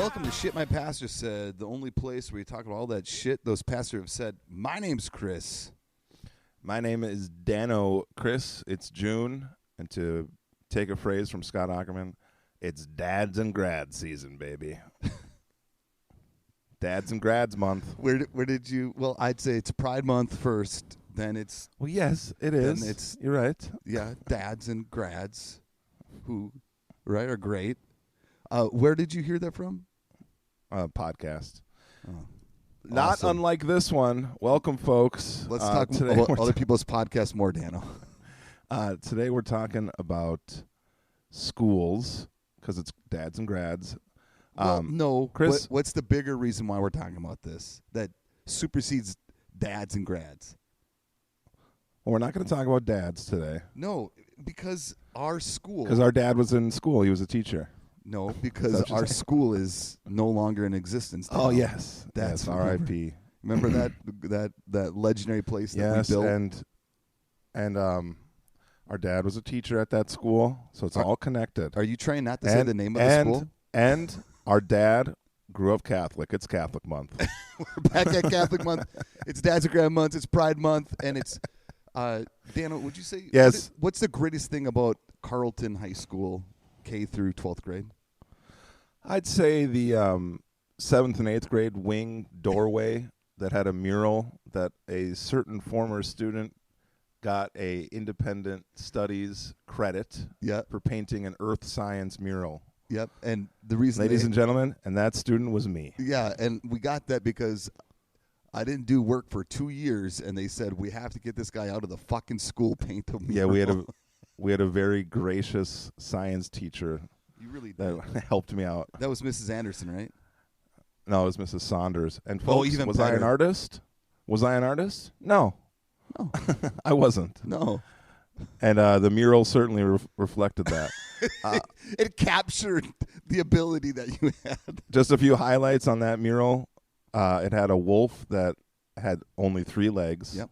Welcome to Shit My Pastor Said, the only place where you talk about all that shit those pastors have said. My name's Kris. My name is Dano. Kris, it's June, and to take a phrase from Scott Ackerman, it's dads and grad season, baby. Dads and grads month. Where did you? Well, I'd say it's Pride Month first. Then it's Yes, it is. It's You're right. yeah, dads and grads, who, right, are great. Where did you hear that from? Podcast. Oh, Not awesome. unlike this one. Welcome, folks. Let's talk today about we're other people's podcasts more, Dano. Today we're talking about schools because it's dads and grads. Well, no, Kris, what's the bigger reason why we're talking about this that supersedes dads and grads? we're not going to talk about dads today No, because our school. because our dad was in school. He was a teacher. No, because our school is no longer in existence. Oh, Dano. yes. That's yes, R.I.P. Remember that legendary place that Yes, we built? and our dad was a teacher at that school, so it's all connected. Are you trying not to say the name of the school? And our dad grew up Catholic. It's Catholic month. We're back at Catholic Month. It's Dads and Grand Month. It's Pride Month, and it's Dano. Would you say Yes. What's the greatest thing about Carleton High School, K through 12th grade? I'd say the 7th and 8th grade wing doorway that had a mural that a certain former student got a independent studies credit for painting an earth science mural. Yep, and the reason, Ladies and gentlemen, and that student was me. Yeah, and we got that because I didn't do work for 2 years, and they said we have to get this guy out of the fucking school, paint the mural. Yeah, we had a very gracious science teacher. You really did. That helped me out. That was Mrs. Anderson, right? No, it was Mrs. Saunders. And folks, even was I an better. artist? Was I an artist? No. No. I wasn't. No. And the mural certainly reflected that. It captured the ability that you had. Just a few highlights on that mural. It had a wolf that had only 3 legs. Yep.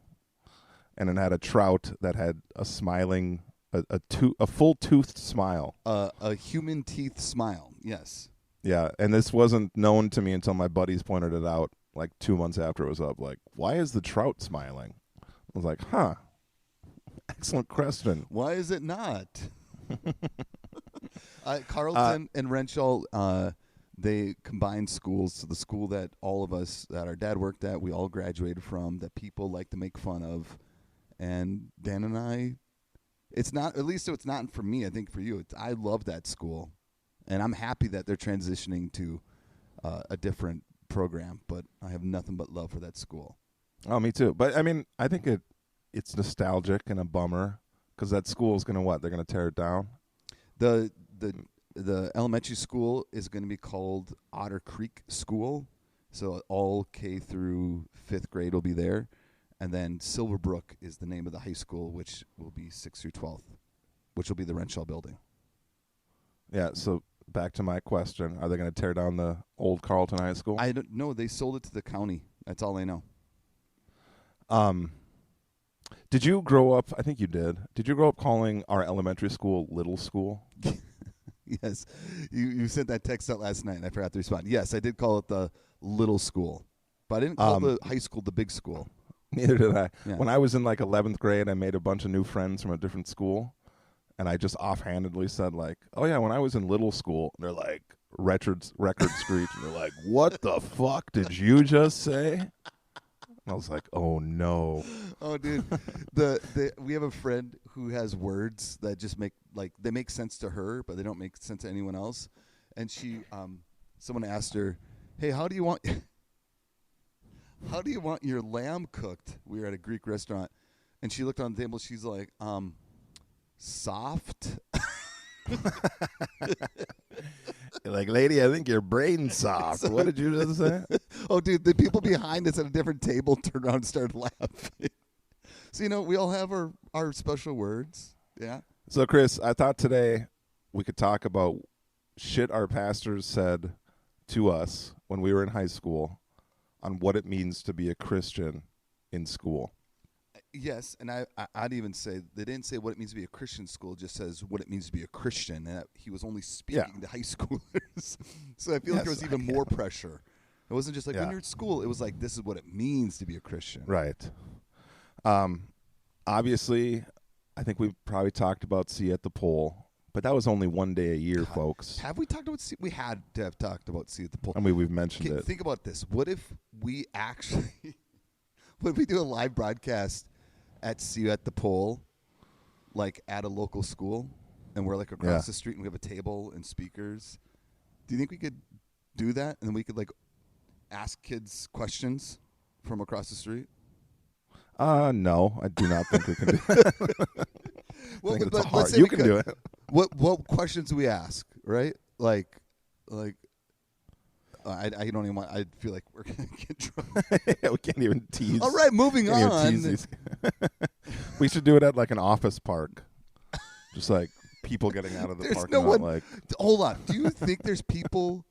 And it had a trout that had a smiling, a full-toothed smile. A human teeth smile, yes. Yeah, and this wasn't known to me until my buddies pointed it out like 2 months after it was up. Like, why is the trout smiling? I was like, huh. Excellent question. Why is it not? Carleton and Renshaw, they combined schools. So the school that all of us, that our dad worked at, we all graduated from, that people like to make fun of. And Dan and I, it's not, at least it's not for me, I think for you. I love that school. And I'm happy that they're transitioning to a different program, but I have nothing but love for that school. Oh, me too. But, I mean, I think it's nostalgic and a bummer because that school is going to what? They're going to tear it down? The elementary school is going to be called Otter Creek School. So all K through 5th grade will be there. And then Silverbrook is the name of the high school, which will be 6th through 12th, which will be the Renshaw building. Yeah, so back to my question. Are they going to tear down the old Carleton High School? I don't know. They sold it to the county. That's all I know. Did you grow up, I think you did, did you grow up calling our elementary school Little School? Yes. You sent that text out last night, and I forgot to respond. Yes, I did call it the little school. But I didn't call the high school the big school. Neither did I. Yeah. When I was in like 11th grade, I made a bunch of new friends from a different school, and I just offhandedly said like, oh yeah, when I was in little school, they're like, record screech, and they're like, what the fuck did you just say? I was like, oh no. Oh, dude, we have a friend who has words that just make sense to her, but they don't make sense to anyone else. And someone asked her, "Hey, how do you want your lamb cooked?" We were at a Greek restaurant, and she looked on the table. She's like, soft. You're like, lady, I think your brain's soft. What did you just say? Oh, dude, the people behind us at a different table turned around and started laughing. So, we all have our special words. Yeah. So, Kris, I thought today we could talk about shit our pastors said to us when we were in high school on what it means to be a Christian in school. Yes, and I'd even say they didn't say what it means to be a Christian school. It just says what it means to be a Christian, and he was only Yeah. speaking to high schoolers. So I feel like there Yes, was even more pressure. It wasn't just like when Yeah. you're at school. It was like this is what it means to be a Christian. Right. Obviously, I think we probably talked about See at the Pole, but that was only one day a year, God, folks. Have we talked about? We had to have talked about See at the Pole. I mean, we've mentioned Okay, it. think about this. What if we actually, what if we do a live broadcast at See You at the Pole, like at a local school, and we're like across the street and we have a table and speakers? Do you think we could do that, and then we could like ask kids questions from across the street? No, I do not think we can do that. Well, I think but it's hard. let's say You we can could. do it. What questions do we ask? Right? Like. I don't even want. I feel like we're gonna get drunk. Yeah, we can't even tease. All right, moving Can't even on. tease these. We should do it at like an office park, just like people getting out of the There's parking no lot. one- Like, Hold on. Do you think there's people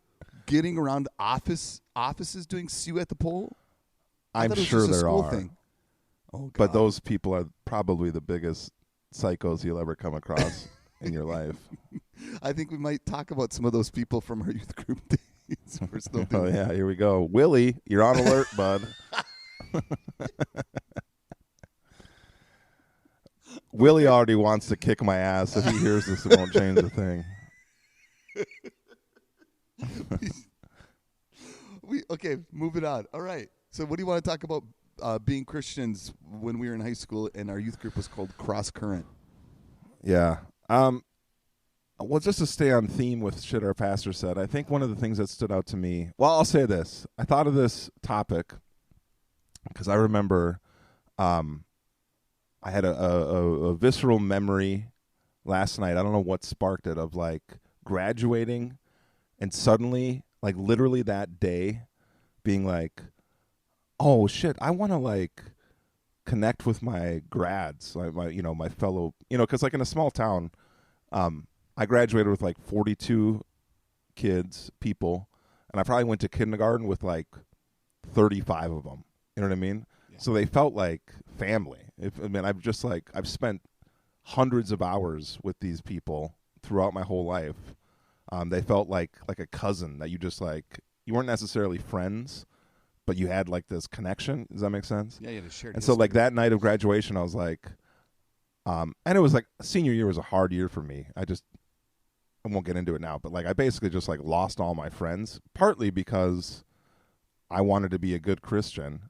getting around offices doing See You at the Pole? I I'm thought it was sure just a there school are, thing. Oh, God. but those people are probably the biggest psychos you'll ever come across in your life. I think we might talk about some of those people from our youth group days. We're still Oh doing. yeah, here we go. Willie, you're on alert, bud. Willie already wants to kick my ass. If he hears this, it won't change a thing. Okay, moving on. All right. So, what do you want to talk about being Christians when we were in high school and our youth group was called Cross Current? Yeah. Well, just to stay on theme with shit our pastor said, I think one of the things that stood out to me, well, I'll say this. I thought of this topic because I remember I had a visceral memory last night. I don't know what sparked it, of like graduating and suddenly, like literally that day, being like, oh shit, I want to like connect with my grads, like my fellow, because like in a small town, I graduated with like 42 people, and I probably went to kindergarten with like 35 of them. You know what I mean? Yeah. So they felt like family. I've spent hundreds of hours with these people throughout my whole life. They felt like a cousin that you just like, you weren't necessarily friends, but you had like this connection. Does that make sense? Yeah, you had a shared And so like that night of graduation, I was like, and it was like senior year was a hard year for me. I won't get into it now, but like I basically just like lost all my friends, partly because I wanted to be a good Christian.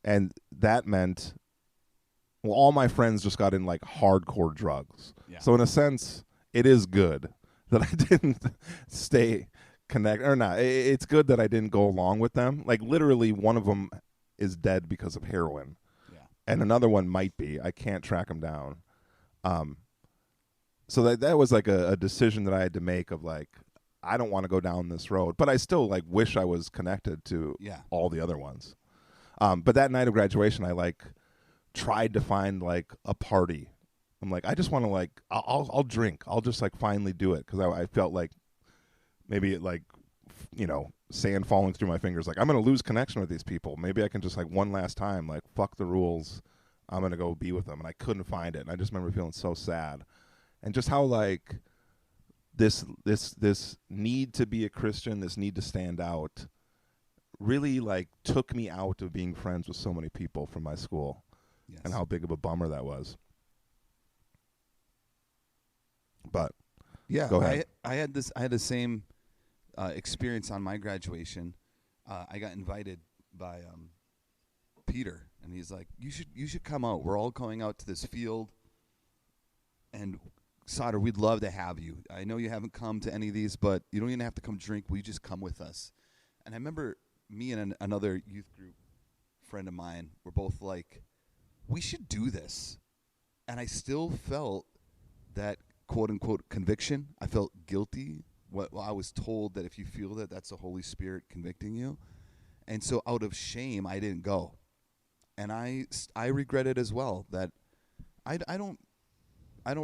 And that meant, well, all my friends just got in like hardcore drugs. Yeah. So in a sense, it is good that I didn't stay connected, or not. It's good that I didn't go along with them. Like literally one of them is dead because of heroin. Yeah. And another one might be. I can't track him down. So that was like a decision that I had to make of like, I don't want to go down this road, but I still like wish I was connected to all the other ones. But that night of graduation, I like tried to find like a party. I'm like, I just want to like, I'll drink. I'll just like finally do it. Cause I felt like maybe it like, sand falling through my fingers. Like I'm going to lose connection with these people. Maybe I can just like one last time, like fuck the rules. I'm going to go be with them. And I couldn't find it. And I just remember feeling so sad. And just how like this need to be a Christian, this need to stand out, really like took me out of being friends with so many people from my school. Yes. And how big of a bummer that was. But yeah, go ahead. I had the same experience on my graduation. I got invited by Peter, and he's like, "You should come out. We're all going out to this field, and Sauter, we'd love to have you. I know you haven't come to any of these, but you don't even have to come drink. Will you just come with us?" And I remember me and another youth group friend of mine were both like, "We should do this," and I still felt that quote unquote conviction. I felt guilty. I was told that if you feel that, that's the Holy Spirit convicting you. And so out of shame, I didn't go. And I regret it as well, that I don't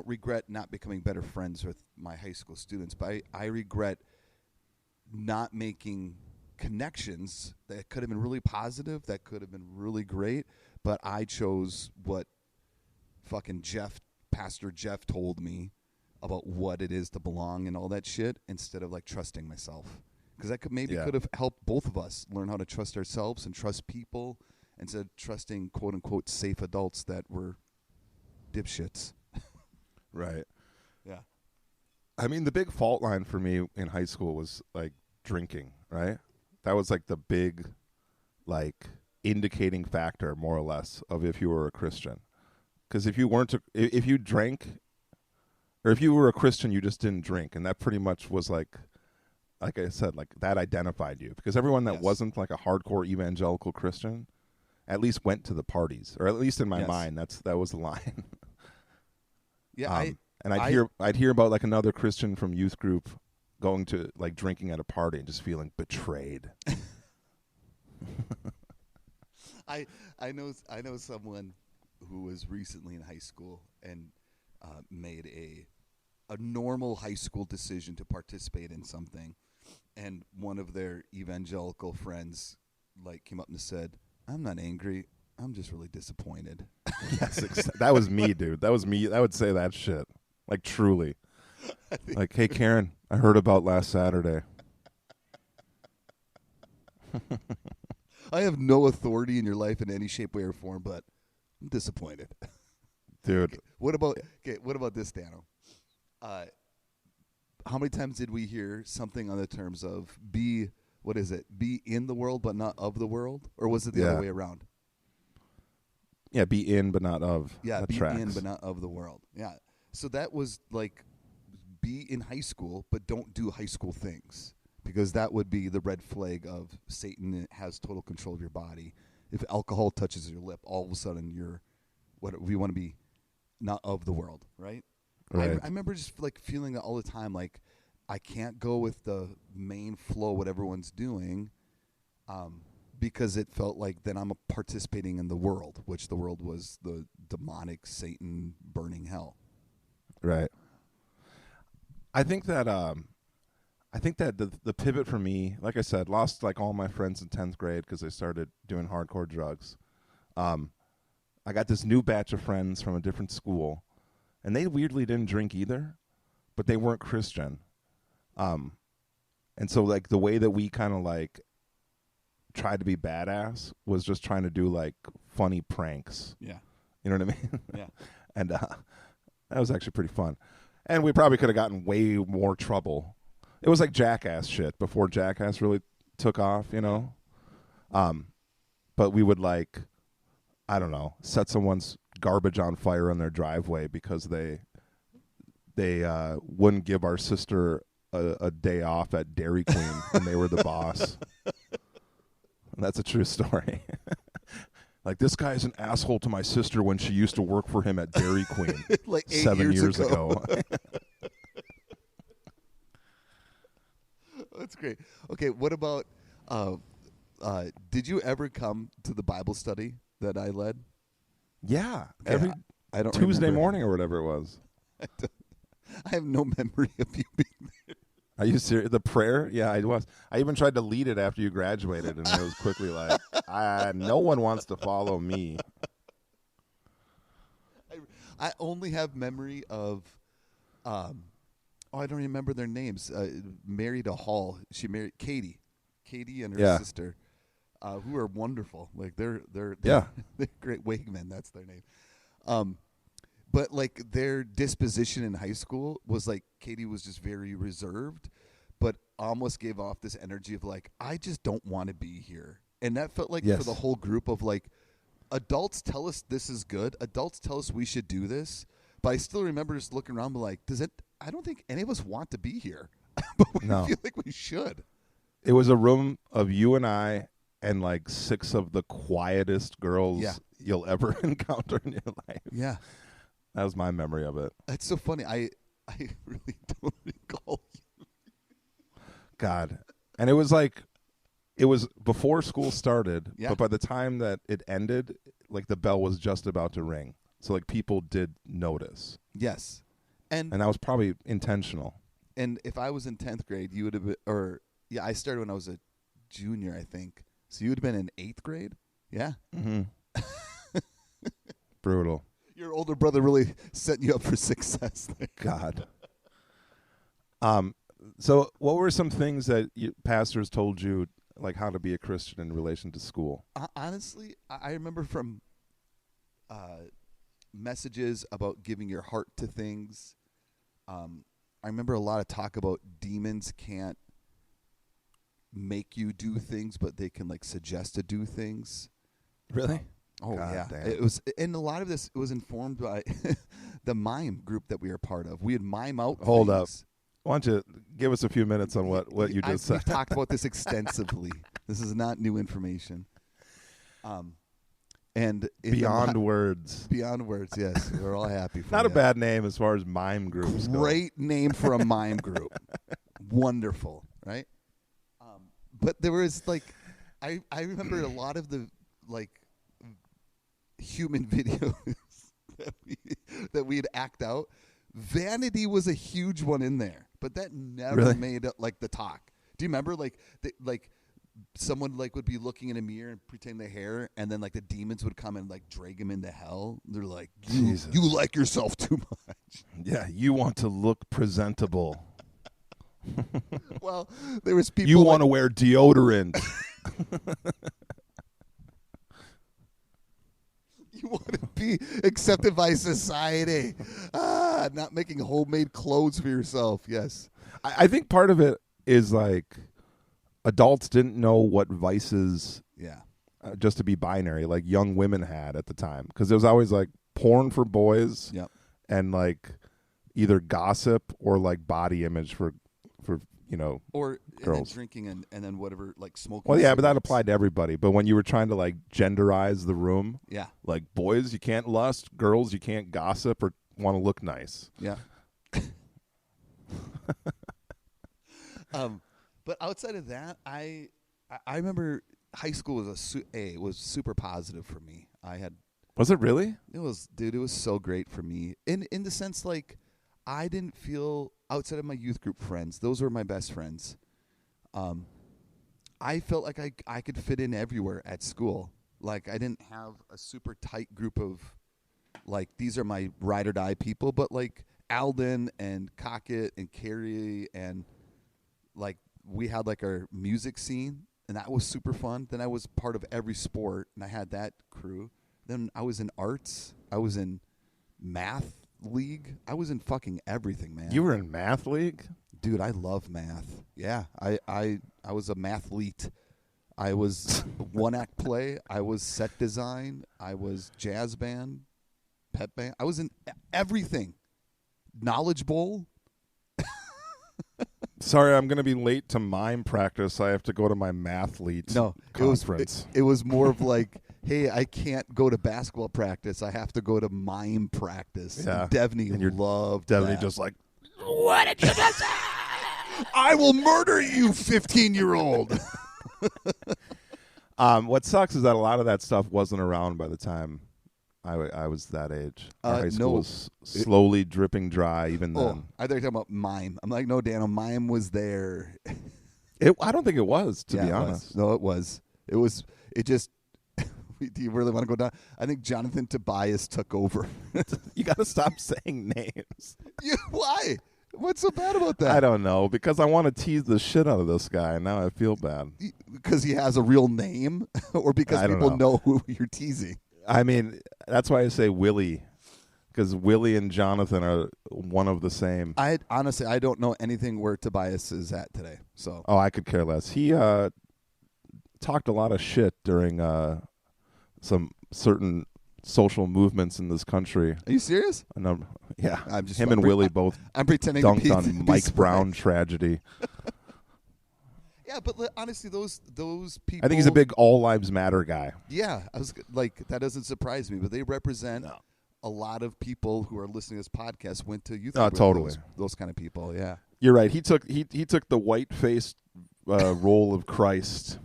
regret not becoming better friends with my high school students, but I regret not making connections that could have been really positive, that could have been really great, but I chose what fucking Pastor Jeff told me about what it is to belong and all that shit instead of like trusting myself. Because that could have helped both of us learn how to trust ourselves and trust people instead of trusting quote unquote safe adults that were dipshits. Right. Yeah. I mean, the big fault line for me in high school was like drinking, right? That was like the big, like, indicating factor, more or less, of if you were a Christian. Because if you drank, or if you were a Christian, you just didn't drink, and that pretty much was like I said, like that identified you. Because everyone that wasn't like a hardcore evangelical Christian, at least went to the parties, or at least in my mind, that was the line. Yeah, and I'd hear about like another Christian from youth group going to like drinking at a party and just feeling betrayed. I know someone who was recently in high school and made a normal high school decision to participate in something, and one of their evangelical friends like came up and said, "I'm not angry. I'm just really disappointed." Yes, that was me, dude. That was me. I would say that shit. Like, truly. Like, hey, Karen, I heard about last Saturday. I have no authority in your life in any shape, way, or form, but I'm disappointed. Dude. Okay, what about this, Dano? How many times did we hear something on the terms of be in the world but not of the world? Or was it the other way around? Yeah, be in but not of. Yeah, that be tracks. in but not of the world. Yeah. So that was like be in high school but don't do high school things. Because that would be the red flag of Satan has total control of your body. If alcohol touches your lip, all of a sudden we want to be not of the world, right? Right. I remember just like feeling that all the time, like I can't go with the main flow, what everyone's doing, because it felt like then I'm participating in the world, which the world was the demonic Satan burning hell. Right. I think that the pivot for me, like I said, lost like all my friends in 10th grade because they started doing hardcore drugs. I got this new batch of friends from a different school, and they weirdly didn't drink either, but they weren't Christian. And so like the way that we kind of like tried to be badass was just trying to do like funny pranks. Yeah. You know what I mean? Yeah. And that was actually pretty fun. And we probably could have gotten way more trouble. It was like Jackass shit before Jackass really took off, you know? But we would like, I don't know, set someone's garbage on fire in their driveway because they wouldn't give our sister a day off at Dairy Queen and they were the boss. And that's a true story. Like, this guy's an asshole to my sister when she used to work for him at Dairy Queen like 7 years ago. That's great. Okay, what about did you ever come to the Bible study that I led? Yeah, Okay, every I don't Tuesday remember. morning or whatever it was. I have no memory of you being there. Are you serious? The prayer? Yeah, I was. I even tried to lead it after you graduated, and it was quickly like, no one wants to follow me. I only have memory of, I don't remember their names. Married a Hall. She married Katie and her sister, who are wonderful. Like they're great wingmen. That's their name. But like their disposition in high school was like Katie was just very reserved, but almost gave off this energy of like, I just don't want to be here. And that felt like for the whole group of like, adults tell us this is good. Adults tell us we should do this. But I still remember just looking around and like, I don't think any of us want to be here. But we feel like we should. It was a room of you and I and like 6 of the quietest girls you'll ever encounter in your life. Yeah. That was my memory of it. It's so funny. I really don't recall you. God. And it was like, it was before school started, but by the time that it ended, like the bell was just about to ring. So like people did notice. Yes. And that was probably intentional. And if I was in 10th grade, you would have been, I started when I was a junior, I think. So you would have been in 8th grade? Yeah. Mm-hmm. brutal. Your older brother really set you up for success there. God. So what were some things that pastors told you, like how to be a Christian in relation to school? Honestly, I remember from messages about giving your heart to things. I remember a lot of talk about demons can't make you do things, but they can like suggest to do things. Really? Oh God yeah, damn. it was, and a lot of this was informed by the mime group that we were part of. We would mime out. Hold up. things. Why don't you give us a few minutes on what you just said? We've talked about this extensively. This is not new information. And Beyond words. Beyond words, yes. We're all happy for Not you. a bad name as far as mime groups go. Great name for a mime group. Wonderful, right? But there was like, I remember a lot of the like human videos that we'd act out. Vanity was a huge one in there, but that never Really? made it like the talk. Do you remember like someone like would be looking in a mirror and pretend their hair, and then like the demons would come and like drag him into hell? They're like, you like yourself too much. Yeah, you want to look presentable. Well, there was people. You want to wear deodorant. You want to be accepted by society. Not making homemade clothes for yourself. Yes. I think part of it is like adults didn't know what vices, Yeah. just to be binary, like young women had at the time. Because there was always like porn for boys Yep. and like either gossip or like body image for Or and then girls. drinking and then whatever, like smoking. Well, yeah, but that cigarettes. applied to everybody. But when you were trying to like genderize the room, Yeah. like boys you can't lust, girls you can't gossip or want to look nice. Yeah. But outside of that, I remember high school was super positive for me. Was it really? It was so great for me in the sense like I didn't feel outside of my youth group friends. Those were my best friends. I felt like I could fit in everywhere at school. Like I didn't have a super tight group of like these are my ride or die people, but like Alden and Cockett and Carrie and like we had like our music scene and that was super fun. Then I was part of every sport and I had that crew. Then I was in arts. I was in math league. I was in fucking everything, man. You were in math league? Dude, I love math. Yeah, I was a mathlete. I was one act play. I was set design. I was jazz band, pep band. I was in everything. Knowledge bowl. Sorry, I'm going to be late to mime practice. I have to go to my mathlete conference. It was more of like, hey, I can't go to basketball practice. I have to go to mime practice. Yeah. And Devney And you're loved Definitely that. just like, What did you just say? I will murder you, 15-year-old. what sucks is that a lot of that stuff wasn't around by the time I was that age. Our high school was slowly dripping dry even then. I thought you were talking about mime. I'm like, no, Dano, mime was there. I don't think it was, to be it honest. was. No, it was. It just, do you really want to go down? I think Jonathan Tobias took over. You got to stop saying names. Why? What's so bad about that? I don't know, because I want to tease the shit out of this guy, and now I feel bad. Because he has a real name? Or because I don't people know. know who you're teasing? I mean, that's why I say Willie, because Willie and Jonathan are one of the same. Honestly, I don't know anything where Tobias is at today. So. Oh, I could care less. He talked a lot of shit during some certain social movements in this country. Are you serious? Yeah, I'm just him and Willie both I'm pretending dunked to be, on Mike Brown tragedy. Yeah, but honestly, those people. I think he's a big All Lives Matter guy. Yeah, I was like, that doesn't surprise me, but they represent a lot of people who are listening to this podcast. Went to youth. Group with Totally. those kind of people. Yeah, You're right. He took the white faced role of Christ.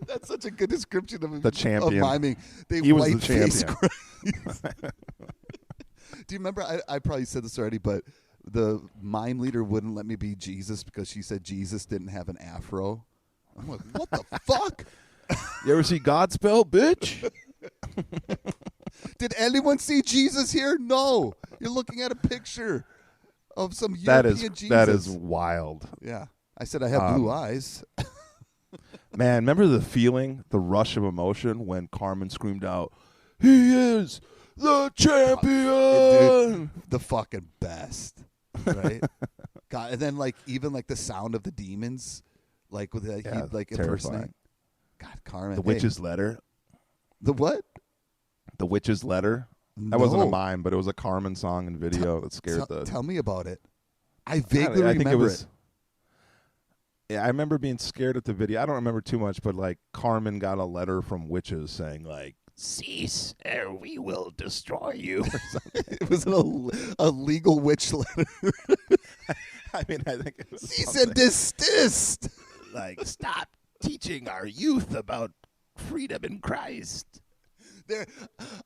that's such a good description of The champion. Of miming. He was the champion. Do you remember? I probably said this already, but the mime leader wouldn't let me be Jesus because she said Jesus didn't have an afro. I'm like, what the fuck? You ever see Godspell, bitch? Did anyone see Jesus here? No. You're looking at a picture of some That European is Jesus. that is wild. Yeah. I said I have blue eyes. Man, remember the feeling, the rush of emotion when Carmen screamed out, "He is the champion!" Dude, the fucking best. Right? God, and then even the sound of the demons, with he'd impersonate. Terrifying. God, Carmen. The Witch's Letter. The what? The Witch's Letter. That wasn't a mime, but it was a Carmen song and video that scared the... Tell me about it. I vaguely I think remember it was... Yeah, I remember being scared at the video. I don't remember too much, but Carmen got a letter from witches saying "Cease, or we will destroy you." Or something. It was a legal witch letter. I mean, I think it was cease and desist. Stop teaching our youth about freedom in Christ.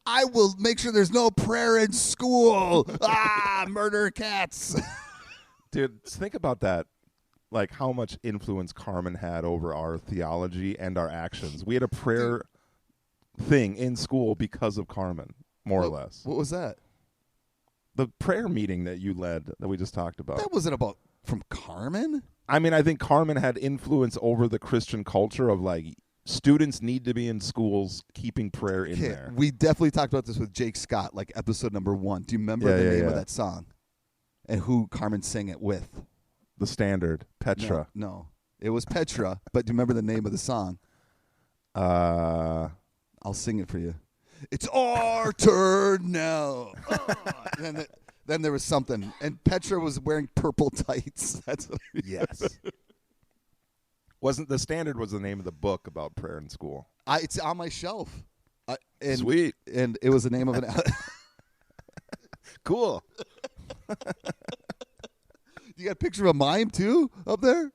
I will make sure there's no prayer in school. Murder cats. Dude, think about that. How much influence Carmen had over our theology and our actions. We had a prayer thing in school because of Carmen, more or less. What was that? The prayer meeting that you led that we just talked about. That wasn't from Carmen? I mean, I think Carmen had influence over the Christian culture of students need to be in schools keeping prayer in there. We definitely talked about this with Jake Scott, episode number 1. Do you remember the name of that song? And who Carmen sang it with? The Standard, Petra. No. It was Petra, but do you remember the name of the song? I'll sing it for you. It's our turn now. Then there was something, and Petra was wearing purple tights. That's what yes. Wasn't The Standard was the name of the book about prayer in school? It's on my shelf. Sweet. And it was the name of an. Cool. You got a picture of a mime too up there?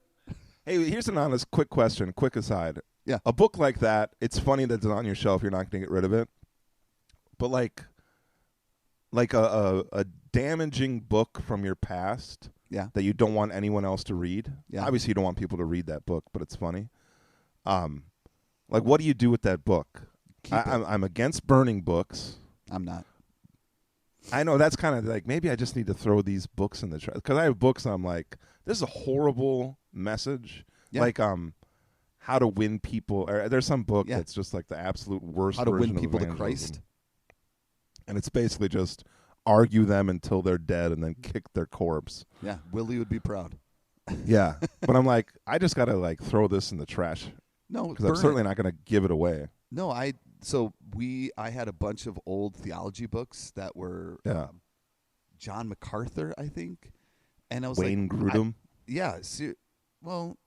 Hey, here's an honest, quick question, quick aside. Yeah. A book like that, it's funny that it's on your shelf. You're not going to get rid of it. But a damaging book from your past that you don't want anyone else to read. Yeah. Obviously, you don't want people to read that book, but it's funny. What do you do with that book? I'm against burning books. I'm not. I know that's kind of maybe I just need to throw these books in the trash because I have books and I'm this is a horrible message. Yeah. How to win people. Or there's some book that's just the absolute worst. How to version win people of to Christ. And it's basically just argue them until they're dead and then kick their corpse. Yeah, Willie would be proud. Yeah, but I'm I just gotta throw this in the trash. No, because I'm certainly not gonna give it away. No, I had a bunch of old theology books that were John MacArthur, I think, and I was Wayne Grudem. Well,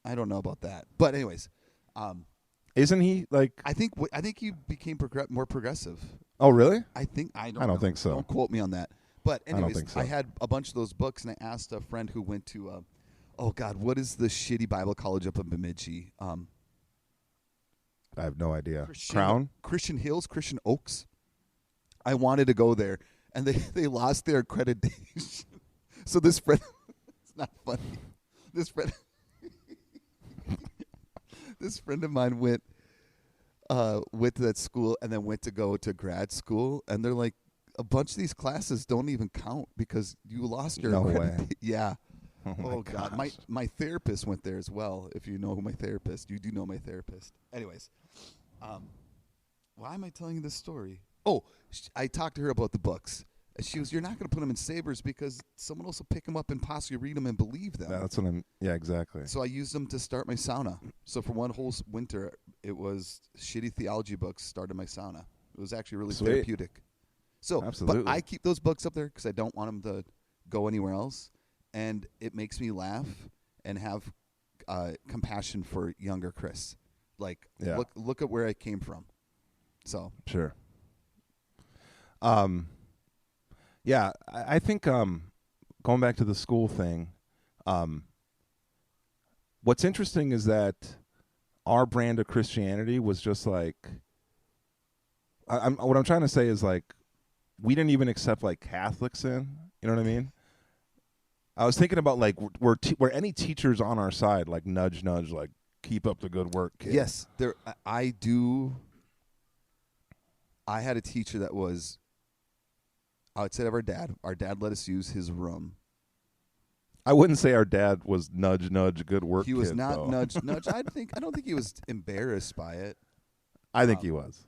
I don't know about that, but anyways, isn't he I think he became more progressive. Oh, really? I don't know. think so. Don't quote me on that. But anyways, I don't think so. I had a bunch of those books, and I asked a friend who went to, what is the shitty Bible college up in Bemidji? I have no idea. Crown? Christian Hills, Christian Oaks. I wanted to go there, and they lost their accreditation. So this friend, it's not funny. This friend of mine went to that school and then went to go to grad school, and they're like, a bunch of these classes don't even count because you lost your accreditation. Yeah. Oh God, my therapist went there as well. If you know who my therapist, you do know my therapist. Anyways, why am I telling you this story? Oh, I talked to her about the books. She was, you're not going to put them in savers because someone else will pick them up and possibly read them and believe them. Yeah, that's what I'm. Yeah, exactly. So I used them to start my sauna. So for one whole winter, it was shitty theology books started my sauna. It was actually really therapeutic. So, absolutely. But I keep those books up there because I don't want them to go anywhere else. And it makes me laugh and have compassion for younger Kris. Look at where I came from. So sure. Yeah, I think going back to the school thing, what's interesting is that our brand of Christianity was just what I'm trying to say is we didn't even accept Catholics in. You know what I mean? I was thinking about were any teachers on our side nudge keep up the good work, kid. Yes, I do. I had a teacher that was outside of our dad. Our dad let us use his room. I wouldn't say our dad was nudge, nudge, good work. He was kid, not though. nudge. I don't think he was embarrassed by it. I think he was.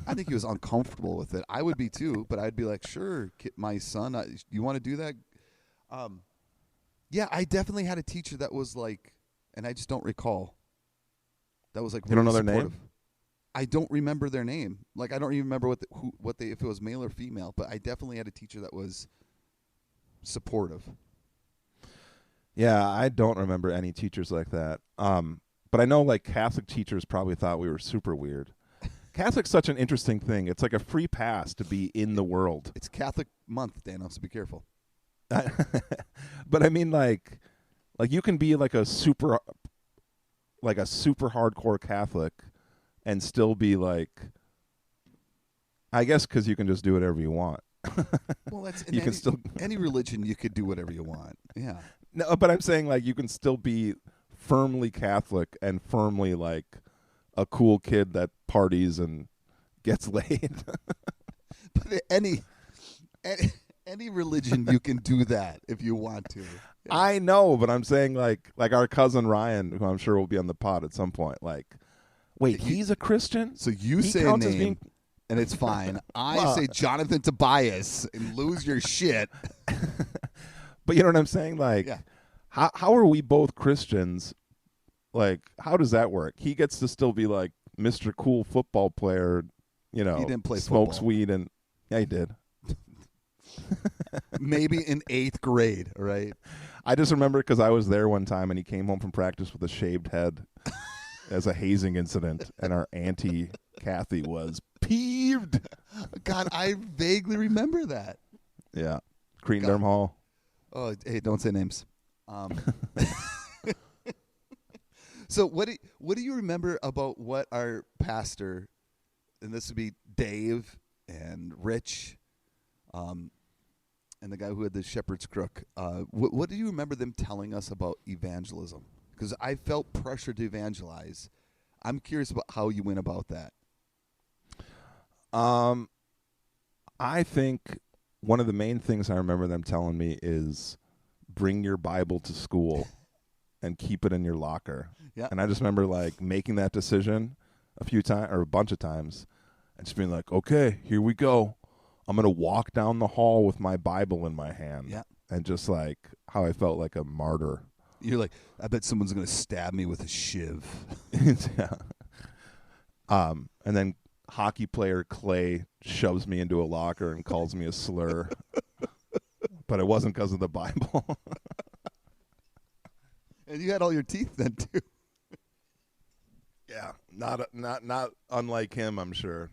I think he was uncomfortable with it. I would be too, but I'd be like, sure, my son, you want to do that? Yeah, I definitely had a teacher that was like, and I just don't recall. That was like You don't know their supportive. name? I don't remember their name. Like I don't even remember what if it was male or female. But I definitely had a teacher that was supportive. Yeah, I don't remember any teachers like that. But I know like Catholic teachers probably thought we were super weird. Catholic's such an interesting thing. It's like a free pass to be in the world. It's Catholic month, Dano, so be careful. But I mean, like you can be like a super hardcore Catholic and still be like, I guess because you can just do whatever you want. Well, that's in you can still any religion. You could do whatever you want. Yeah. No, but I'm saying like you can still be firmly Catholic and firmly like a cool kid that parties and gets laid. But any religion you can do that if you want to. Yeah. I know, but I'm saying like our cousin Ryan, who I'm sure will be on the pod at some point. Like, wait, he's a Christian? So you he say a counts as name, being... and it's fine. I say Jonathan Tobias and lose your shit. But you know what I'm saying? Like, yeah. How are we both Christians? Like, how does that work? He gets to still be like Mr. Cool football player, you know, he didn't play smokes football. weed, and yeah, he did. Maybe in 8th grade, right? I just remember because I was there one time and he came home from practice with a shaved head as a hazing incident, and our auntie Kathy was peeved. God, I vaguely remember that. Yeah, Cretin-Derm Hall. Oh, hey, don't say names. So what do you remember about what our pastor, and this would be Dave and Rich, and the guy who had the shepherd's crook, what do you remember them telling us about evangelism? Because I felt pressure to evangelize. I'm curious about how you went about that. I think one of the main things I remember them telling me is bring your Bible to school and keep it in your locker. Yeah. And I just remember like making that decision a few times or a bunch of times and just being like, okay, here we go. I'm going to walk down the hall with my Bible in my hand. Yeah. And just like how I felt like a martyr. You're like, I bet someone's going to stab me with a shiv. Yeah. And then hockey player Clay shoves me into a locker and calls me a slur. But it wasn't because of the Bible. And you had all your teeth then too. Yeah, not unlike him, I'm sure.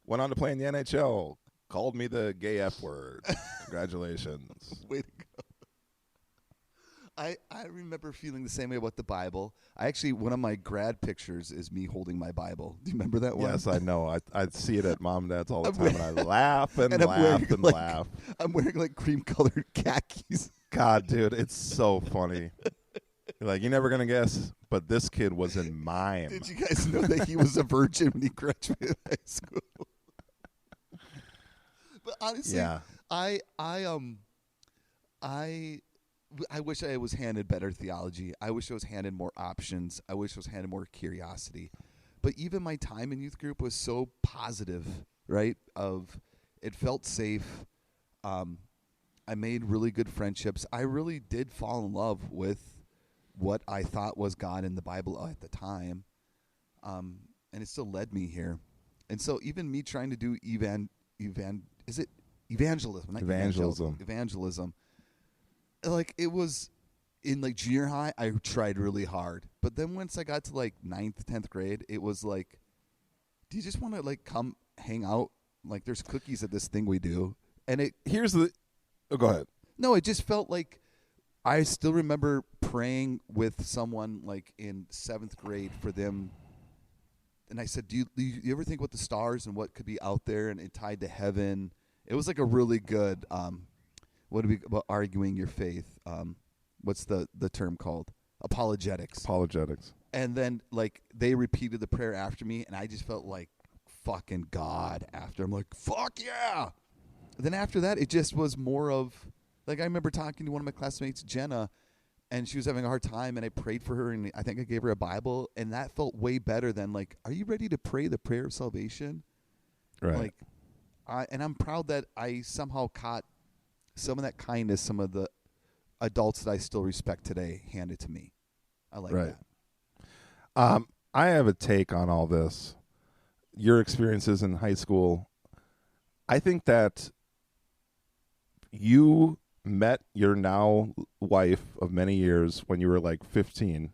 Went on to play in the NHL. Called me the gay F word. Congratulations. Way to go. I remember feeling the same way about the Bible. One of my grad pictures is me holding my Bible. Do you remember that one? Yes, I know. I see it at mom and dad's all the time, and I laugh and, and laugh and like, laugh. I'm wearing like cream-colored khakis. God, dude, it's so funny. You're like, you're never going to guess, but this kid was in Mimes. Did you guys know that he was a virgin when he graduated high school? But honestly, yeah. I wish I was handed better theology. I wish I was handed more options. I wish I was handed more curiosity. But even my time in youth group was so positive, right? It felt safe. I made really good friendships. I really did fall in love with what I thought was God in the Bible at the time. And it still led me here. And so even me trying to do evangelism? Not evangelism. Like it was in like junior high, I tried really hard. But then once I got to like 9th, 10th grade, it was like, do you just want to like come hang out? Like there's cookies at this thing we do. And go ahead. No, it just felt like I still remember praying with someone like in 7th grade for them. And I said, do you ever think about the stars and what could be out there and it tied to heaven? It was like a really good, about arguing your faith? What's the term called? Apologetics. Apologetics. And then like they repeated the prayer after me and I just felt like fucking God after. I'm like, fuck yeah. Then after that, it just was more of, like, I remember talking to one of my classmates, Jenna, and she was having a hard time, and I prayed for her, and I think I gave her a Bible, and that felt way better than, like, are you ready to pray the prayer of salvation? Right. Like, and I'm proud that I somehow caught some of that kindness some of the adults that I still respect today handed to me. I like Right. that. I have a take on all this. Your experiences in high school. I think that you met your now wife of many years when you were like 15.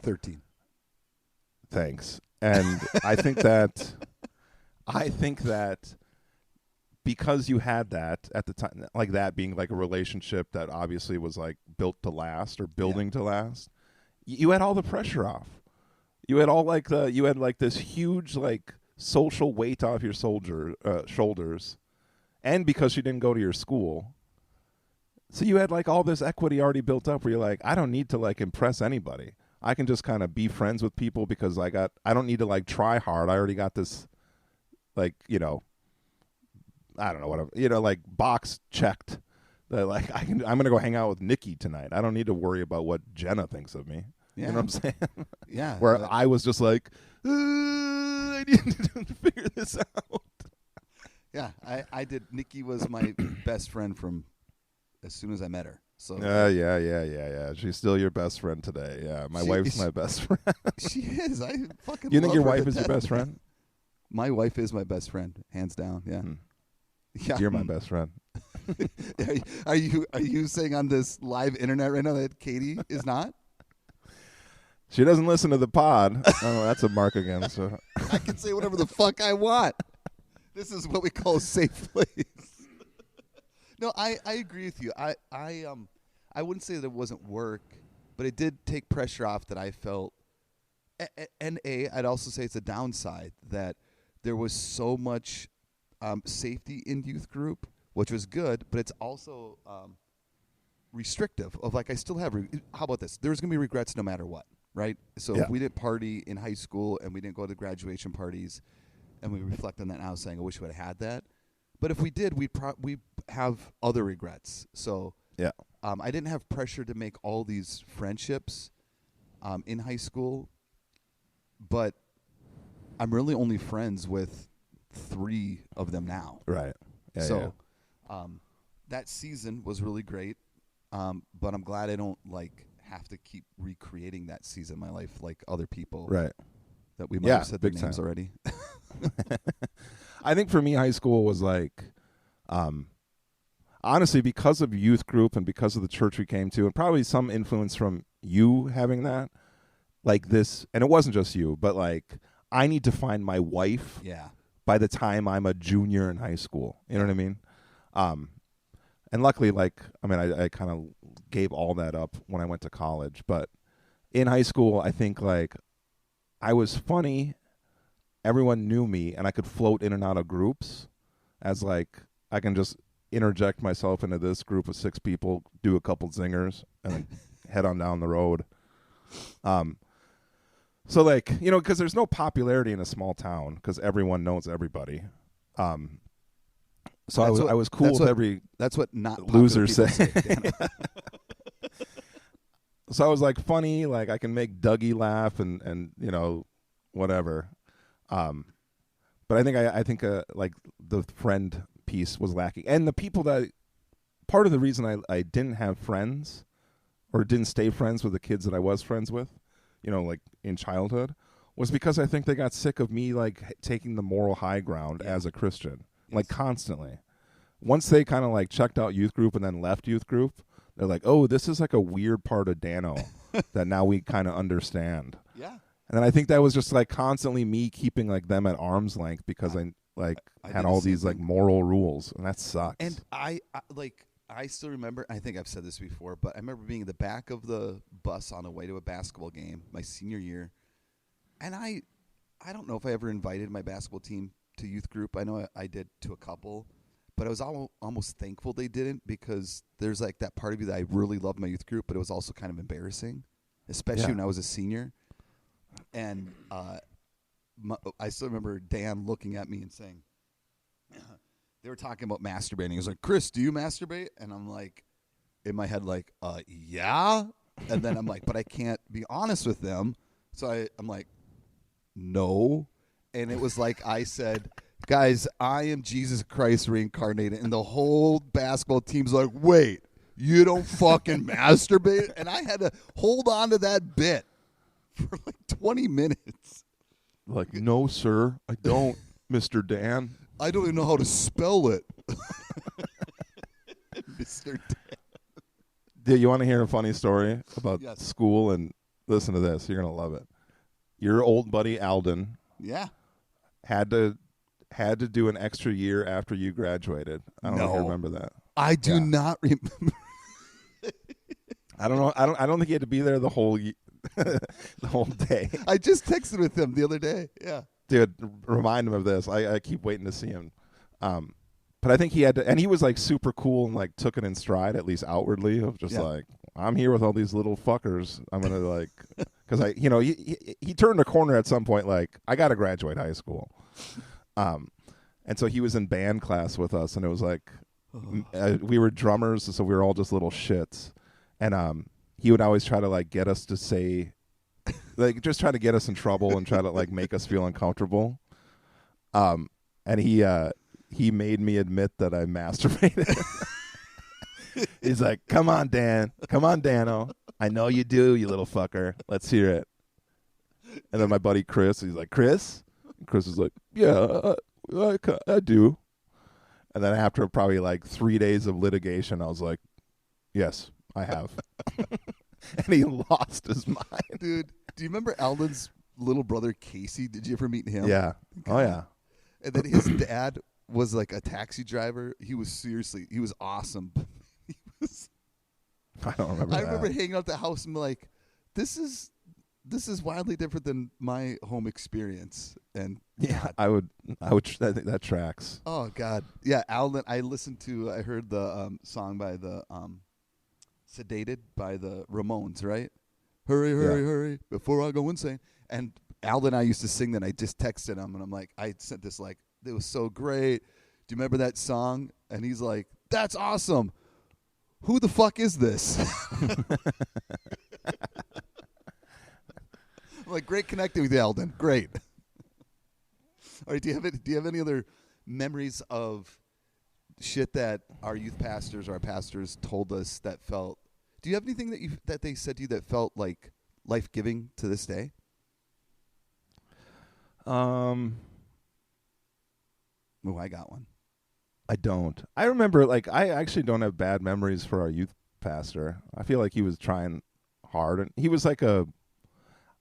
13. Thanks. And I think that because you had that at the time, like that being like a relationship that obviously was like built to last or building to last, you had all the pressure off. You had like this huge like social weight off your shoulders, and because she didn't go to your school, so you had like all this equity already built up where you're like, I don't need to like impress anybody. I can just kind of be friends with people because I don't need to like try hard. I already got this, like, I don't know what like box checked. That like I'm gonna go hang out with Nikki tonight. I don't need to worry about what Jenna thinks of me. Yeah. You know what I'm saying? Yeah. Where I was just like, I need to figure this out. Yeah, I did. Nikki was my best friend from as soon as I met her. So Yeah. She's still your best friend today. Yeah, my wife's my best friend. she is. I fucking. You think love your her wife to is your death. best friend? My wife is my best friend, hands down. Yeah. Yeah. You're my best friend. Are you saying on this live internet right now that Katie is not? She doesn't listen to the pod. Oh, that's a mark again. So I can say whatever the fuck I want. This is what we call a safe place. No, I agree with you. I wouldn't say that it wasn't work, but it did take pressure off that I felt. And I'd also say it's a downside that there was so much safety in youth group, which was good, but it's also restrictive. Of like, I still have. How about this? There's gonna be regrets no matter what, right? So if we didn't party in high school and we didn't go to graduation parties, and we reflect on that now, saying I wish we would have had that. But if we did, we have other regrets. So yeah, I didn't have pressure to make all these friendships in high school, but I'm really only friends with 3 of them now. right. Yeah, so that season was really great, but I'm glad I don't like have to keep recreating that season in my life like other people. Right. That we might have said their names already. I think for me, high school was like, honestly, because of youth group and because of the church we came to, and probably some influence from you having that, like this, and it wasn't just you, but like, I need to find my wife by the time I'm a junior in high school. You know what I mean? And luckily, like, I mean, I kind of gave all that up when I went to college, but in high school, I think like I was funny. Everyone knew me, and I could float in and out of groups as like I can just interject myself into this group of 6 people, do a couple zingers, and then head on down the road. So like, because there's no popularity in a small town because everyone knows everybody. So I was cool with every. That's what not losers say. So I was like funny, like I can make Dougie laugh and whatever. But I think like the friend piece was lacking, and the people that part of the reason I didn't have friends or didn't stay friends with the kids that I was friends with, like in childhood, was because I think they got sick of me like taking the moral high ground as a Christian, like constantly. Once they kind of like checked out youth group and then left youth group, they're like, oh, this is like a weird part of Dano that now we kind of understand. Yeah. And then I think that was just like constantly me keeping like them at arm's length because I had all these like moral rules, and that sucks. And I still remember, I think I've said this before, but I remember being in the back of the bus on the way to a basketball game my senior year. And I don't know if I ever invited my basketball team to youth group. I know I did to a couple, but I was almost thankful they didn't, because there's like that part of you that I really loved my youth group, but it was also kind of embarrassing, especially when I was a senior. And I still remember Dan looking at me and saying, they were talking about masturbating. He was like, Kris, do you masturbate? And I'm like, in my head, like, yeah. And then I'm like, but I can't be honest with them. So I'm like, no. And it was like I said, guys, I am Jesus Christ reincarnated. And the whole basketball team's like, wait, you don't fucking masturbate? And I had to hold on to that bit for like 20 minutes. Like, no, sir, I don't, Mr. Dan. I don't even know how to spell it. Mr. Dan. Do you want to hear a funny story about Yes. school? And listen to this. You're going to love it. Your old buddy Alden Yeah. had to do an extra year after you graduated. I don't know if you remember that. I do not remember. I don't know. I don't think he had to be there the whole the whole day. I just texted with him the other day. Yeah. Dude, remind him of this. I keep waiting to see him. But I think he had to, and he was like super cool and like took it in stride, at least outwardly, of just like, I'm here with all these little fuckers. I'm gonna like, because he turned a corner at some point. Like, I got to graduate high school. And so he was in band class with us, and it was like, we were drummers, so we were all just little shits. And he would always try to like get us to say, like, just try to get us in trouble and try to like make us feel uncomfortable. And he made me admit that I masturbated. He's like, come on, Dan. Come on, Dano. I know you do, you little fucker. Let's hear it. And then my buddy Kris, he's like, Kris? And Kris is like, yeah, I do. And then after probably like 3 days of litigation, I was like, yes, I have. And he lost his mind. Dude, do you remember Alden's little brother, Casey? Did you ever meet him? Yeah. Oh, yeah. And then his dad was like a taxi driver. He was awesome. I don't remember that. I remember hanging out at the house and be like, this is wildly different than my home experience. And yeah, I think that tracks. Oh God. Yeah, Alden, I heard the song by the Sedated by the Ramones, right? Hurry, hurry, hurry, before I go insane. And Alden and I used to sing that. I just texted him and I'm like, I sent this like, it was so great. Do you remember that song? And he's like, that's awesome. Who the fuck is this? I'm like, great connecting with you, Alden. Great. All right, do you have any other memories of shit that our youth pastors or our pastors told us that felt? Do you have anything that they said to you that felt like life-giving to this day? Oh, I got one. I don't. I remember, like, I actually don't have bad memories for our youth pastor. I feel like he was trying hard, and he was like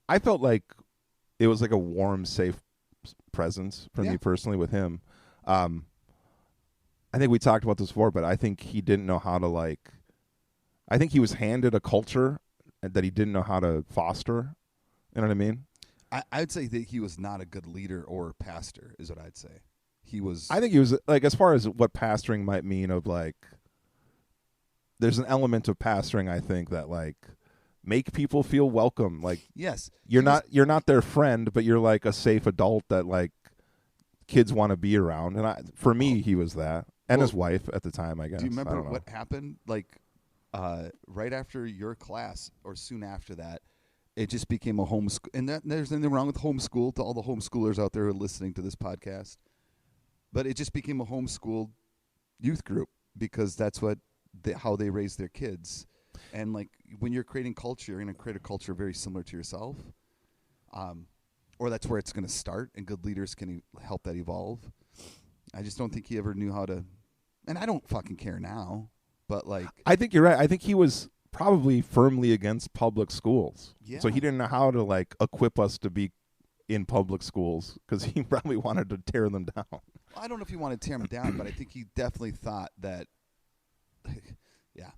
I felt like it was like a warm, safe presence for me personally with him. I think we talked about this before, but I think he didn't know how to I think he was handed a culture that he didn't know how to foster. You know what I mean? I'd say that he was not a good leader or pastor, is what I'd say. I think he was, like, as far as what pastoring might mean, of like, there's an element of pastoring, I think, that like make people feel welcome. Like, yes, you're not their friend, but you're like a safe adult that like kids want to be around. And for me, he was that, and his wife at the time, I guess. Do you remember what happened? Like, right after your class or soon after that, it just became a homeschool. And there's nothing wrong with homeschool to all the homeschoolers out there who are listening to this podcast. But it just became a homeschooled youth group because that's how they raise their kids. And like when you're creating culture, you're going to create a culture very similar to yourself. Or that's where it's going to start, and good leaders can help that evolve. I just don't think he ever knew how to, and I don't fucking care now, but like. I think you're right. I think he was probably firmly against public schools. Yeah. So he didn't know how to like equip us to be in public schools because he probably wanted to tear them down. I don't know if he wanted to tear them down, but I think he definitely thought that, yeah.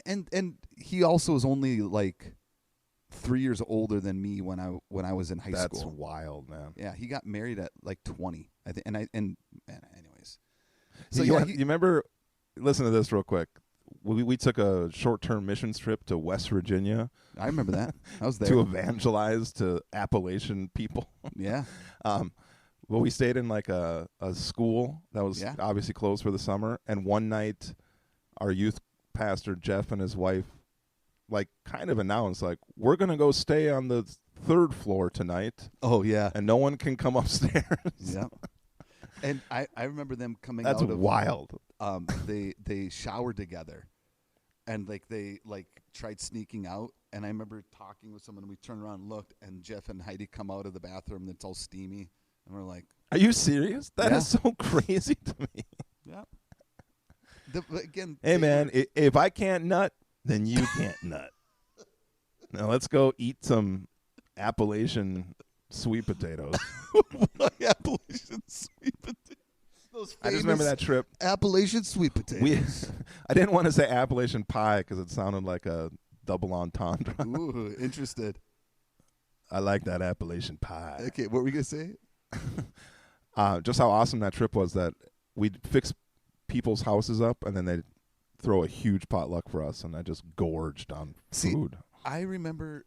And he also was only like 3 years older than me when I was in high school. That's wild, man. Yeah, he got married at like 20, I think. And anyways, so you remember? Listen to this real quick. we took a short-term missions trip to West Virginia. I remember that. I was there. To evangelize to Appalachian people. Yeah. Well, we stayed in like a school that was Yeah. obviously closed for the summer. And one night, our youth pastor, Jeff, and his wife, like kind of announced, like, we're going to go stay on the 3rd floor tonight. Oh, yeah. And no one can come upstairs. Yeah. And I remember them coming That's out of... wild. They showered together. And like they tried sneaking out, and I remember talking with someone, and we turned around and looked, and Jeff and Heidi come out of the bathroom, and it's all steamy, and we're like, Are you serious? That Yeah. is so crazy to me. yeah. Again, Hey, man, if I can't nut, then you can't nut. Now let's go eat some Appalachian sweet potatoes. Appalachian sweet potatoes. Those I just remember that trip. Appalachian sweet potatoes. I didn't want to say Appalachian pie because it sounded like a double entendre. Ooh, interested. I like that Appalachian pie. Okay, what were we gonna say? Just how awesome that trip was, that we'd fix people's houses up and then they'd throw a huge potluck for us, and I just gorged on food. I remember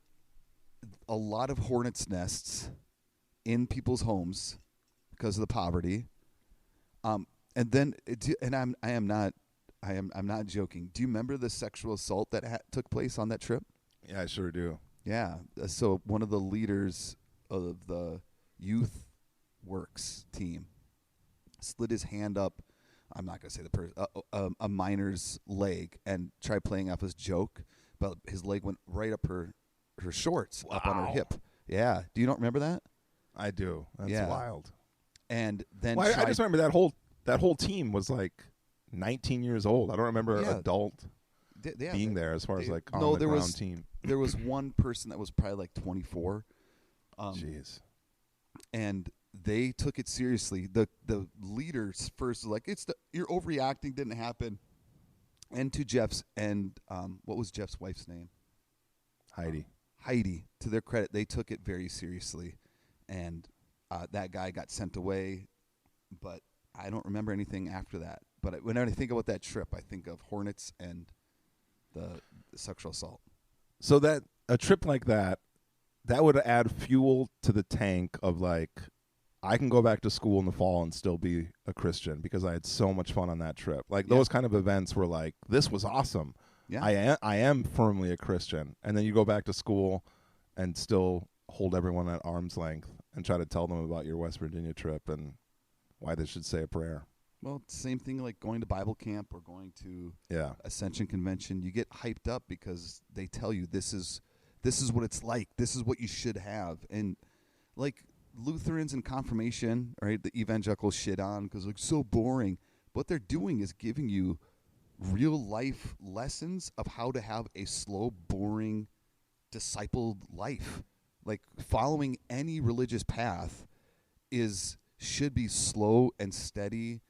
a lot of hornets' nests in people's homes because of the poverty. And then, I'm not joking. Do you remember the sexual assault that took place on that trip? Yeah, I sure do. Yeah. So one of the leaders of the youth works team slid his hand up. I'm not gonna say the person, a minor's leg, and tried playing off his joke, but his leg went right up her shorts, up on her hip. Yeah. Do you not remember that? I do. That's Yeah. wild. And then I just remember that whole team was like 19 years old. I don't remember an adult being there as far as like on the ground team. There was one person that was probably like 24. Jeez. And they took it seriously. The leaders first was like, you're overreacting, didn't happen. And to Jeff's what was Jeff's wife's name? Heidi. To their credit, they took it very seriously, and that guy got sent away. But I don't remember anything after that. But whenever I think about that trip, I think of hornets and the sexual assault. So that a trip like that would add fuel to the tank of like, I can go back to school in the fall and still be a Christian because I had so much fun on that trip. Like those kind of events were like, this was awesome. Yeah. I am firmly a Christian. And then you go back to school and still hold everyone at arm's length and try to tell them about your West Virginia trip and why they should say a prayer. Well, same thing like going to Bible camp or going to Ascension Convention. You get hyped up because they tell you this is what it's like. This is what you should have. And like Lutherans and confirmation, right? The evangelicals shit on because it's so boring. What they're doing is giving you real life lessons of how to have a slow, boring, discipled life. Like following any religious path should be slow and steady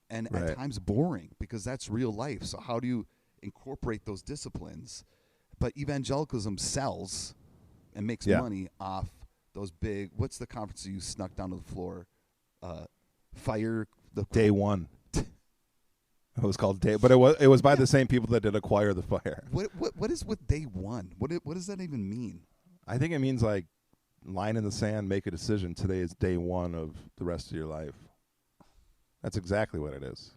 and at times boring because that's real life. So how do you incorporate those disciplines? But evangelicalism sells and makes money off those big. What's the conference you snuck down to the floor? Day One. It was called Day, but it was by the same people that did Acquire the Fire. What is with Day One? What does that even mean? I think it means like line in the sand, make a decision. Today is day one of the rest of your life. That's exactly what it is.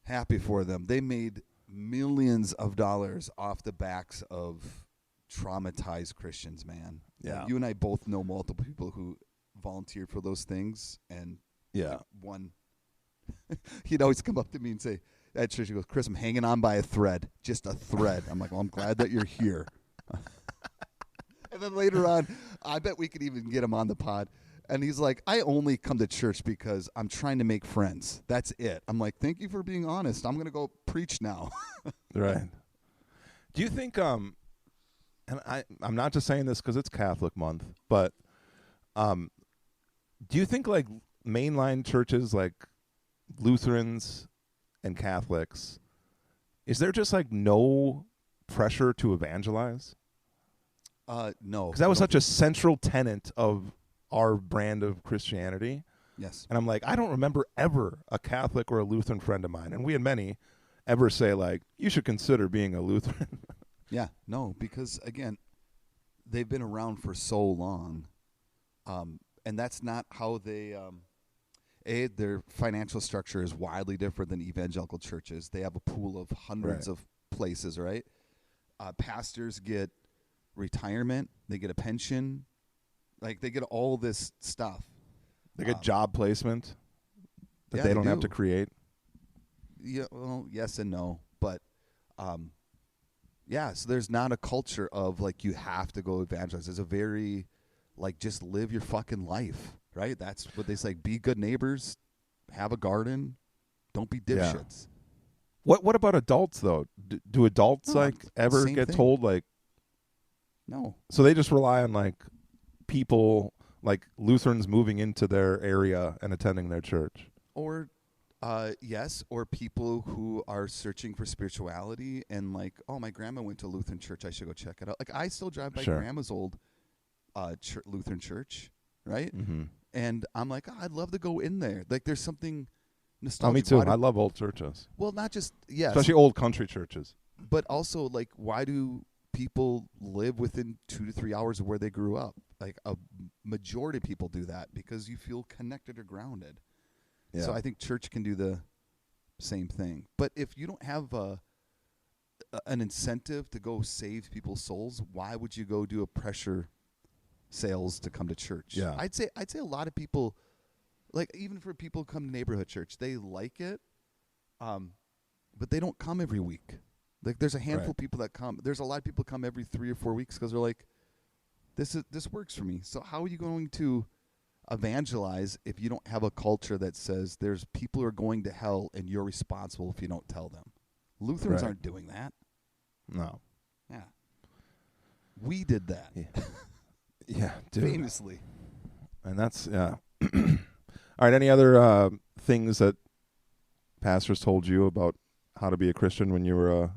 Happy for them. They made millions of dollars off the backs of traumatized Christians, man. Yeah. You and I both know multiple people who volunteered for those things, and one, he'd always come up to me and say, at church, he goes, Kris, I'm hanging on by a thread, just a thread. I'm like, well, I'm glad that you're here. And then later on, I bet we could even get him on the pod. And he's like, I only come to church because I'm trying to make friends. That's it. I'm like, thank you for being honest. I'm going to go preach now. Right. Do you think, and I'm not just saying this because it's Catholic month, but do you think like mainline churches like Lutherans and Catholics, is there just like no pressure to evangelize? No. Because that was such a central tenet of our brand of Christianity. Yes. And I'm like, I don't remember ever a Catholic or a Lutheran friend of mine, and we had many, ever say like you should consider being a Lutheran. Yeah, no, because again, they've been around for so long, and that's not how they. Their financial structure is wildly different than evangelical churches. They have a pool of hundreds Right. of places, right? Pastors get retirement, they get a pension, like they get all this stuff. They get job placement that yeah, they they don't have to do. create. Yeah, well, yes and no, but yeah. So there's not a culture of like you have to go evangelize. There's a very like just live your fucking life, right? That's what they say. Be good neighbors, have a garden, don't be Yeah. dipshits. What about adults though? Do adults No, like ever same get thing. told like? No, So they just rely on like people like Lutherans moving into their area and attending their church. or yes, or people who are searching for spirituality and like, oh, my grandma went to Lutheran church, I should go check it out. Like I still drive by Sure. grandma's old Lutheran church, right? Mm-hmm. And I'm like, oh, I'd love to go in there. Like there's something Oh, nostalgic. me too. Why do- I love old churches, well, not just yes, especially old country churches. but also like, why do people live within 2 to 3 hours of where they grew up? Like a majority of people do that because you feel connected or grounded. Yeah. So I think church can do the same thing. But if you don't have an incentive to go save people's souls, why would you go do a pressure sales to come to church? Yeah. I'd say a lot of people, like even for people who come to neighborhood church, they like it, but they don't come every week. Like there's a handful Right. of people that come. There's a lot of people come every 3 or 4 weeks because they're like, this works for me. So how are you going to evangelize if you don't have a culture that says there's people who are going to hell and you're responsible if you don't tell them? Lutherans Right. aren't doing that. No. Yeah. We did that. Yeah. Yeah, dude. Famously. And that's yeah. All right. Any other things that pastors told you about how to be a Christian when you were a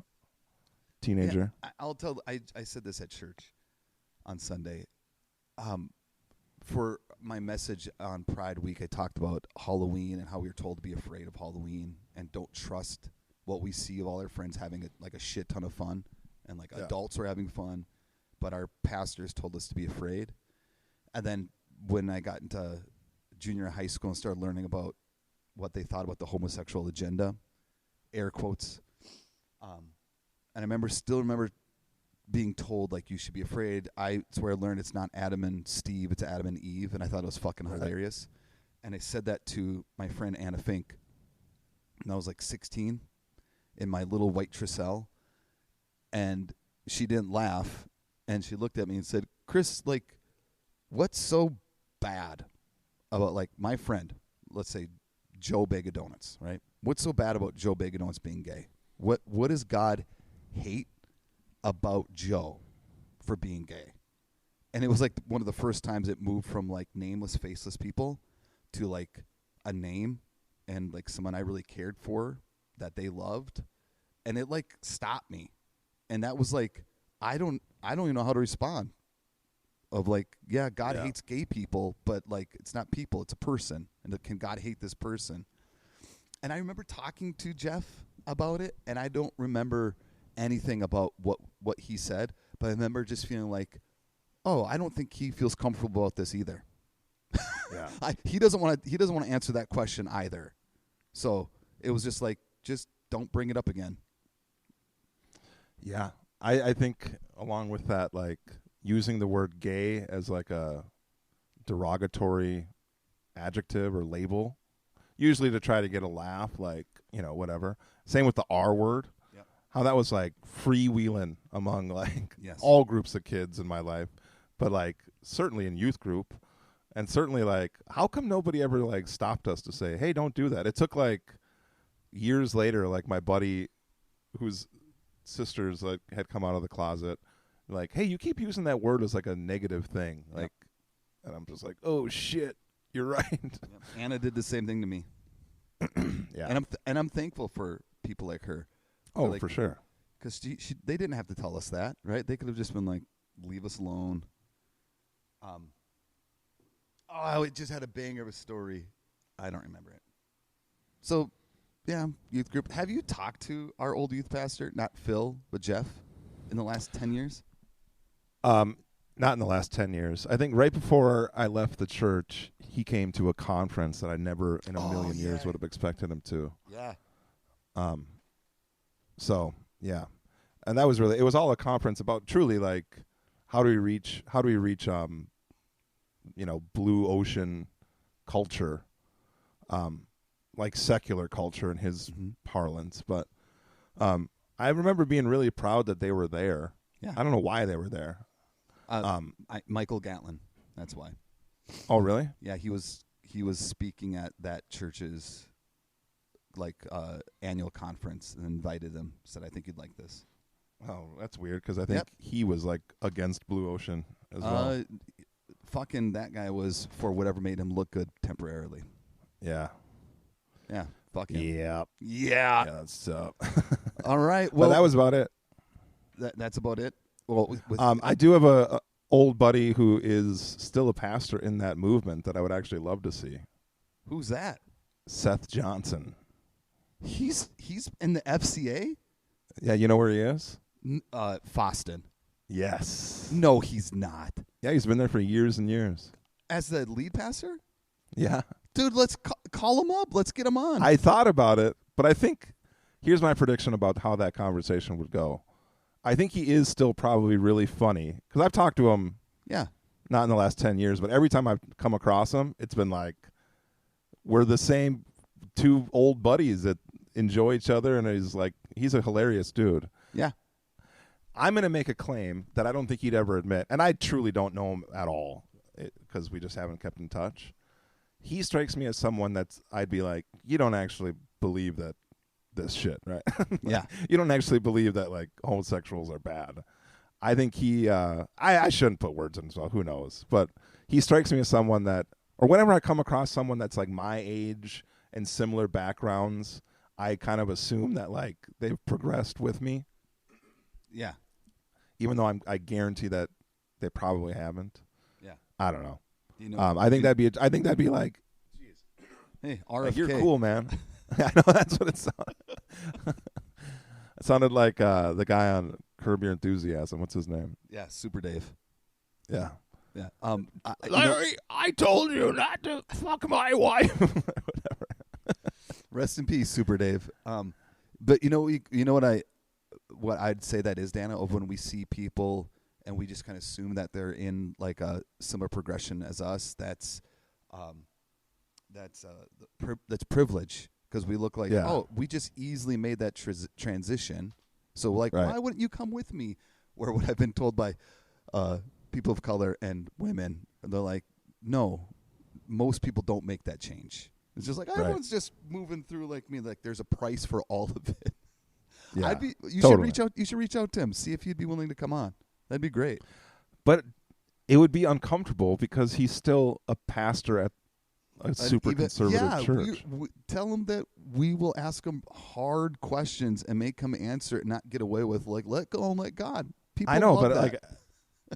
teenager? Yeah, I'll tell. I said this at church on Sunday. For my message on Pride Week, I talked about Halloween and how we were told to be afraid of Halloween and don't trust what we see of all our friends having a shit ton of fun, and like Yeah. adults are having fun, but our pastors told us to be afraid. And then when I got into junior high school and started learning about what they thought about the homosexual agenda, air quotes, and I still remember being told like you should be afraid. It's where I learned it's not Adam and Steve, it's Adam and Eve, and I thought it was fucking hilarious. And I said that to my friend Anna Fink, and I was like 16 in my little white Tricel, and she didn't laugh, and she looked at me and said, Kris, like, what's so bad about like my friend, let's say Joe Bag of Donuts, right? What's so bad about Joe Bag of Donuts being gay? What does God hate about Joe for being gay? And it was like one of the first times it moved from like nameless, faceless people to like a name and like someone I really cared for that they loved. And it like stopped me. And that was like, I don't even know how to respond. Of like, yeah, God Yeah. hates gay people, but like it's not people, it's a person. And can God hate this person? And I remember talking to Jeff about it, and I don't remember anything about what he said, but I remember just feeling like, oh, I don't think he feels comfortable about this either. Yeah. He doesn't want to answer that question either. So it was just like, just don't bring it up again. Yeah. I think along with that, like using the word gay as like a derogatory adjective or label, usually to try to get a laugh, like, whatever. Same with the R word. Yep. How that was like freewheeling among like Yes. all groups of kids in my life, but like certainly in youth group, and certainly like how come nobody ever like stopped us to say, hey, don't do that? It took like years later, like my buddy whose sisters like had come out of the closet, like, hey, you keep using that word as like a negative thing, like, and I'm just like, oh shit, you're right. Yep. Anna did the same thing to me. Yeah. And I'm thankful for people like her. Oh, like, for sure. Because they didn't have to tell us that, right? They could have just been like, leave us alone. I just had a banger of a story. I don't remember it. So, Yeah, youth group. Have you talked to our old youth pastor, not Phil, but Jeff, in the last 10 years? Not in the last 10 years. I think right before I left the church, he came to a conference that I never in a million years would have expected him to. Yeah. So, yeah. And that was really, it was all a conference about truly like, how do we reach, blue ocean culture, like secular culture in his parlance. But I remember being really proud that they were there. Yeah. I don't know why they were there. Michael Gatlin. That's why. Oh, really? Yeah, he was speaking at that church's annual conference and invited them. Said, "I think you'd like this." Oh, that's weird because I think he was like against blue ocean as well. Fucking that guy was for whatever made him look good temporarily. Yeah. Yeah. Fuck him. Yeah. Yeah. Yeah, that's up. All right. Well, but that was about it. That's about it. Well, I do have a old buddy who is still a pastor in that movement that I would actually love to see. Who's that? Seth Johnson. He's in the FCA? Yeah, you know where he is? Foston. Yes. No, he's not. Yeah, he's been there for years and years. As the lead pastor? Yeah. Dude, let's call him up. Let's get him on. I thought about it, but I think here's my prediction about how that conversation would go. I think he is still probably really funny because I've talked to him. Yeah. Not in the last 10 years, but every time I've come across him, it's been like we're the same two old buddies that enjoy each other, and he's a hilarious dude. Yeah. I'm going to make a claim that I don't think he'd ever admit, and I truly don't know him at all because we just haven't kept in touch. He strikes me as someone I'd be like, you don't actually believe that this shit, right? Yeah. You don't actually believe that like homosexuals are bad. I think I shouldn't put words in his mouth, who knows? But he strikes me as someone that, or whenever I come across someone that's like my age and similar backgrounds, I kind of assume that like they've progressed with me. Yeah. Even though I guarantee that they probably haven't. Yeah. I don't know. You know I think that'd be like, geez. Hey, RFK. Like, you're cool, man. I know that's what it sounded. It sounded like the guy on Curb Your Enthusiasm. What's his name? Yeah, Super Dave. Yeah. Yeah. Larry, I told you not to fuck my wife. Whatever. Rest in peace, Super Dave. But you know what I'd say that is, Dano, of when we see people and we just kind of assume that they're in like a similar progression as us. That's privilege. Because we look like, we just easily made that transition. So, like, why wouldn't you come with me? Or what I've been told by people of color and women. And they're like, no, most people don't make that change. It's just like, everyone's just moving through like me. Like, there's a price for all of it. Yeah, you should reach out to him. See if he'd be willing to come on. That'd be great. But it would be uncomfortable because he's still a pastor at a super conservative church. Tell him that we will ask him hard questions and make him answer it and not get away with like, let go and let God. People I know, love but that.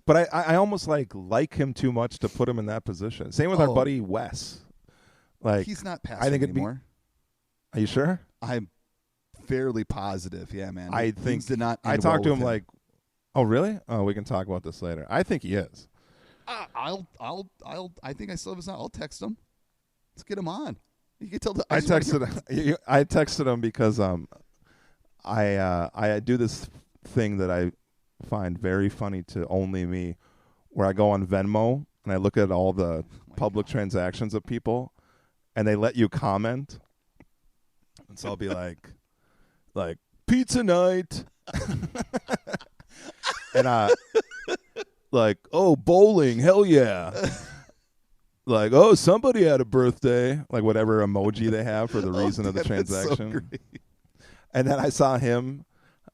but I almost like him too much to put him in that position. Same with our buddy Wes. Like, he's not pastor anymore. Are you sure? I'm fairly positive. Yeah, man. I think things did not. I talked to him like, oh really? Oh, we can talk about this later. I think he is. I think I still have his. I'll text him. Let's get him on. You can tell. I texted him because I do this thing that I find very funny to only me, where I go on Venmo and I look at all the public transactions of people, and they let you comment. And so I'll be like pizza night, and like, oh, bowling, hell yeah. Like, oh, somebody had a birthday, like whatever emoji they have for the reason of the transaction. So great. And then I saw him,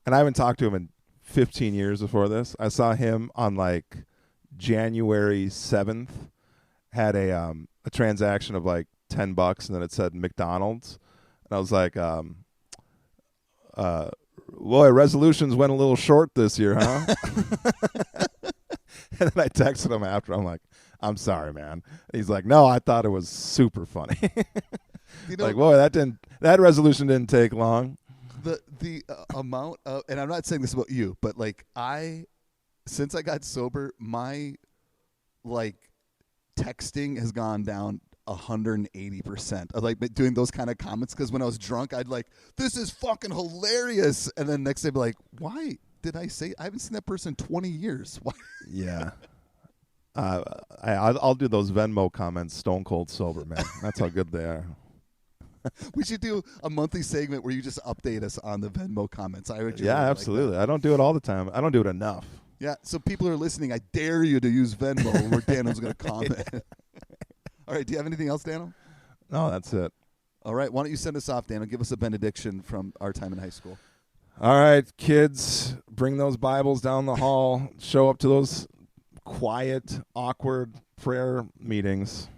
and I haven't talked to him in 15 years before this. I saw him on like January 7th, had a transaction of like $10, and then it said McDonald's. And I was like, boy, resolutions went a little short this year, huh? And then I texted him after. I'm like, I'm sorry, man. He's like, no, I thought it was super funny. Like, boy, that That resolution didn't take long. The amount of, and I'm not saying this about you, but like since I got sober, my like texting has gone down 180%. I like doing those kind of comments because when I was drunk, I'd like, this is fucking hilarious, and then next day I'd be like, why did I say? I haven't seen that person in 20 years. Why? Yeah. I'll do those Venmo comments stone cold sober, man. That's how good they are. We should do a monthly segment where you just update us on the Venmo comments. I would. Yeah, absolutely. I don't do it all the time. I don't do it enough. Yeah, so people who are listening, I dare you to use Venmo where Dano's going to comment. All right, do you have anything else, Dano? No, that's it. All right, why don't you send us off, Dano? Give us a benediction from our time in high school. All right, kids, bring those Bibles down the hall. Show up to those quiet, awkward prayer meetings.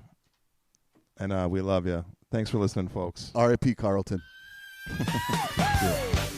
And we love you. Thanks for listening, folks. R.I.P. Carlton. Yeah.